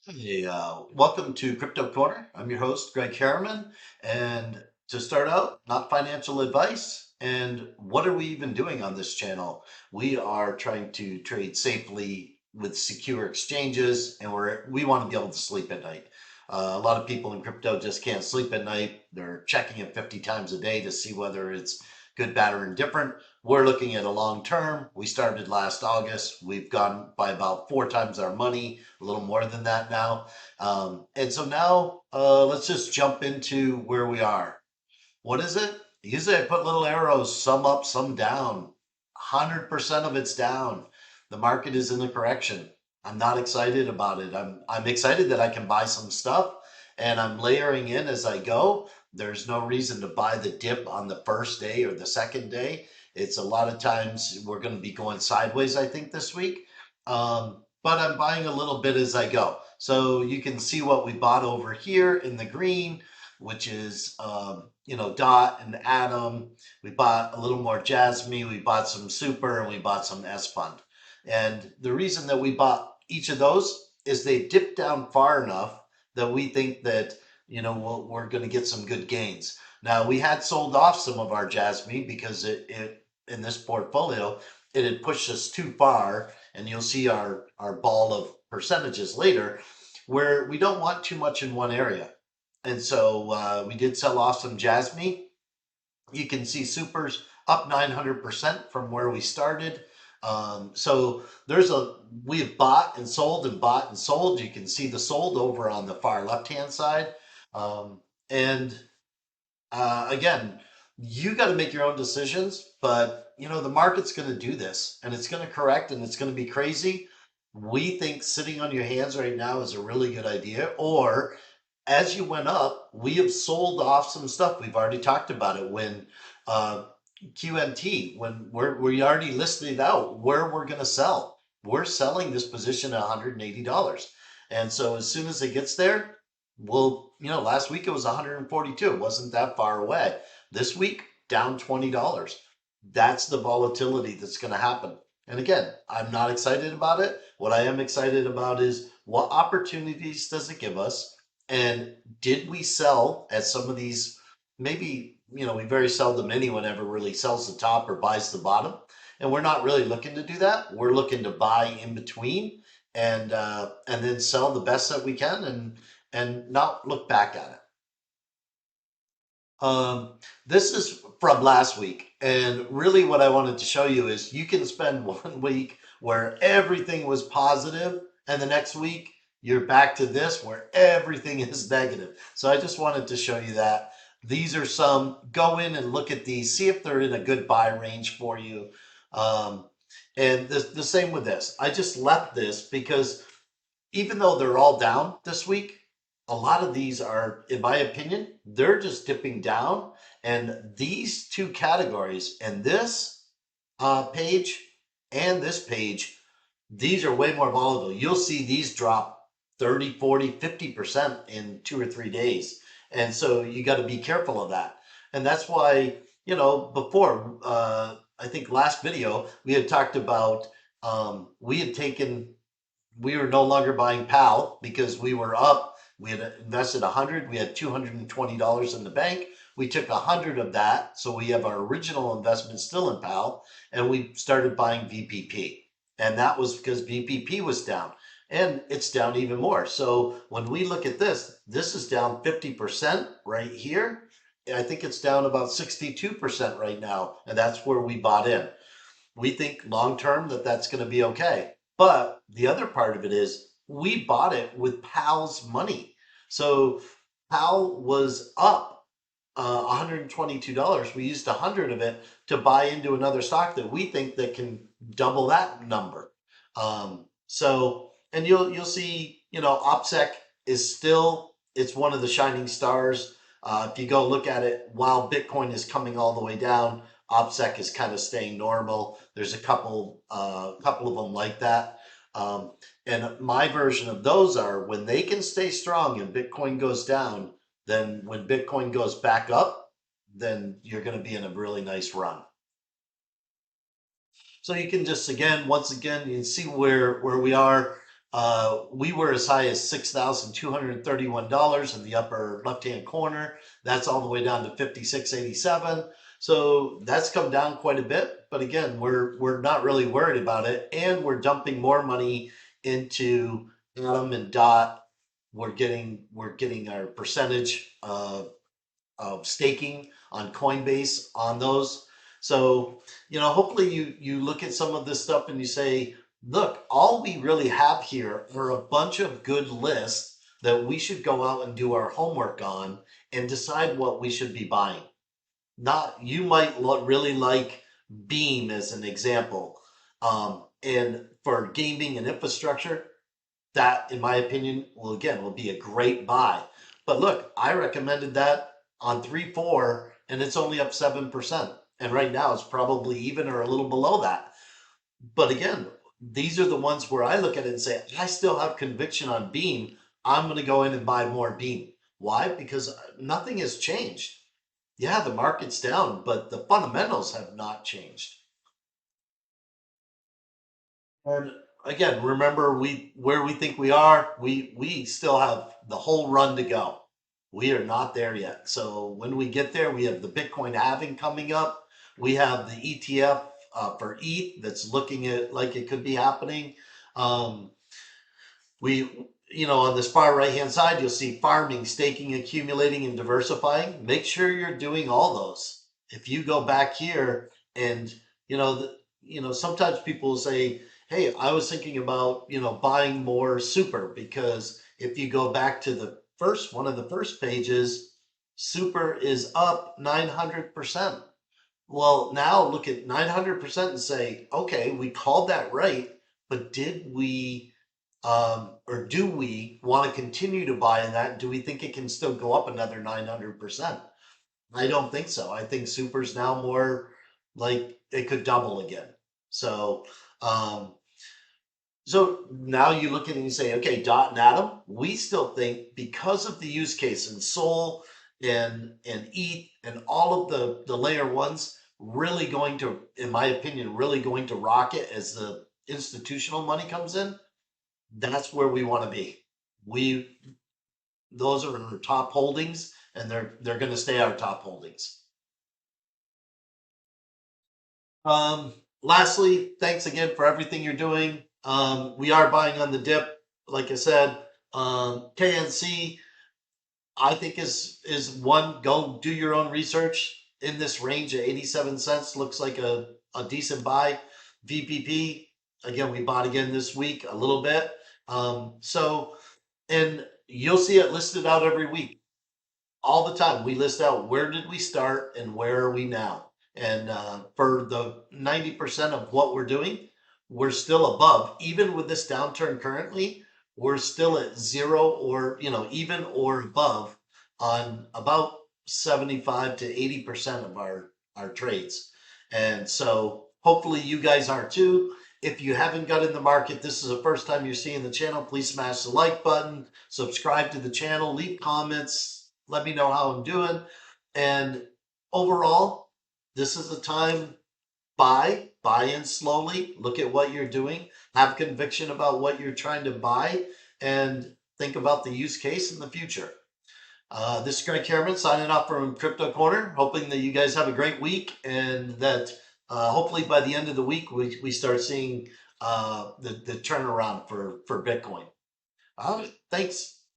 Hey, welcome to Crypto Corner. I'm your host, Greg Harriman. And to start out, not financial advice. And what are we even doing on this channel? We are trying to trade safely with secure exchanges, and we want to be able to sleep at night. A lot of people in crypto just can't sleep at night. They're checking it 50 times a day to see whether it's good, bad, or indifferent. We're looking at a long term. We started last August. We've gone by about 4 times our money, a little more than that now. And so now let's just jump into where we are. What is it? Usually I put little arrows, some up, some down. 100% of it's down. The market is in a correction. I'm not excited about it. I'm excited that I can buy some stuff and I'm layering in as I go. There's no reason to buy the dip on the first day or the second day. It's a lot of times we're going to be going sideways, I think, this week. But I'm buying a little bit as I go. So you can see what we bought over here in the green, which is Dot and Atom. We bought a little more Jasmine. We bought some Super, and we bought some S Fund. And the reason that we bought each of those is they dipped down far enough that we think that we're going to get some good gains. Now we had sold off some of our Jasmine because it in this portfolio it had pushed us too far, and you'll see our ball of percentages later, where we don't want too much in one area. And so we did sell off some Jasmine. You can see Super's up 900% from where we started. So we have bought and sold and bought and sold. You can see the sold over on the far left hand side. And again, you got to make your own decisions, but the market's going to do this and it's going to correct and it's going to be crazy. We think sitting on your hands right now is a really good idea. Or as you went up, we have sold off some stuff. We've already talked about it when uh, QNT, when we already listed it out where we're going to sell. We're selling this position at $180. And so as soon as it gets there, last week it was 142. It wasn't that far away. This week, down $20. That's the volatility that's going to happen. And again, I'm not excited about it. What I am excited about is what opportunities does it give us? And did we sell at some of these? Maybe, we very seldom anyone ever really sells the top or buys the bottom. And we're not really looking to do that. We're looking to buy in between and then sell the best that we can and not look back at it. This is from last week, and really what I wanted to show you is you can spend 1 week where everything was positive, and the next week you're back to this where everything is negative. So I just wanted to show you that. These are some, go in and look at these, see if they're in a good buy range for you. Um, and the same with this. I just left this because even though they're all down this week, a lot of these are, in my opinion, they're just dipping down. And these two categories and this page and this page, these are way more volatile. You'll see these drop 30, 40, 50% in 2 or 3 days. And so you got to be careful of that. And that's why, before, I think last video, we had talked about, we were no longer buying PAL because we were up. We had invested 100. We had $220 in the bank. We took 100 of that, so we have our original investment still in PAL, and we started buying VPP. And that was because VPP was down, and it's down even more. So when we look at this is down 50% right here. I think it's down about 62% right now, and that's where we bought in. We think long term that that's going to be okay. But the other part of it is we bought it with PAL's money. So PAL was up $122. We used 100 of it to buy into another stock that we think that can double that number. And you'll see, OPSEC is still, it's one of the shining stars. If you go look at it while Bitcoin is coming all the way down, OPSEC is kind of staying normal. There's a couple of them like that. And my version of those are when they can stay strong and Bitcoin goes down, then when Bitcoin goes back up, then you're going to be in a really nice run. So you can just, once again, you can see where we are. We were as high as $6,231 in the upper left-hand corner. That's all the way down to 56.87. So that's come down quite a bit. But again, we're not really worried about it, and we're dumping more money into Atom and Dot. We're getting our percentage of staking on Coinbase on those. So, hopefully you look at some of this stuff and you say, look, all we really have here are a bunch of good lists that we should go out and do our homework on and decide what we should be buying. Not you might really like Beam as an example, and for gaming and infrastructure, that, in my opinion, will be a great buy. But look, I recommended that on 3-4, and it's only up 7%. And right now it's probably even or a little below that. But again, these are the ones where I look at it and say, I still have conviction on Beam. I'm going to go in and buy more Beam. Why? Because nothing has changed. Yeah, the market's down, but the fundamentals have not changed. And again, remember where we think we are. We still have the whole run to go. We are not there yet. So when we get there, we have the Bitcoin halving coming up. We have the ETF for ETH that's looking at like it could be happening. Um, on this far right hand side, you'll see farming, staking, accumulating, and diversifying. Make sure you're doing all those. If you go back here and, sometimes people will say, hey, I was thinking about, buying more super, because if you go back to one of the first pages, super is up 900%. Well, now look at 900% and say, okay, we called that right, but did we or do we want to continue to buy in that? Do we think it can still go up another 900%? I don't think so. I think super's now more like it could double again. So, um, so now you look at it and you say, okay, Dot and Atom, we still think because of the use case in Sol and ETH and all of the layer ones really going to, in my opinion, really going to rocket as the institutional money comes in. That's where we want to be. We Those are our top holdings, and they're going to stay our top holdings. Lastly, thanks again for everything you're doing. We are buying on the dip, like I said. KNC, I think is one. Go do your own research in this range at 87 cents. Looks like a decent buy. VPP, again, we bought again this week a little bit. And you'll see it listed out every week. All the time we list out where did we start and where are we now. And for the 90% of what we're doing, we're still above. Even with this downturn currently, we're still at zero or even or above on about 75 to 80% of our trades. And so hopefully you guys are too. If you haven't got in the market, this is the first time you're seeing the channel, please smash the like button, subscribe to the channel, leave comments, let me know how I'm doing. And overall, this is the time. Buy in slowly, look at what you're doing, have conviction about what you're trying to buy, and think about the use case in the future. This is Greg Harriman signing off from Crypto Corner, hoping that you guys have a great week and that hopefully by the end of the week we start seeing the turnaround for Bitcoin. Thanks.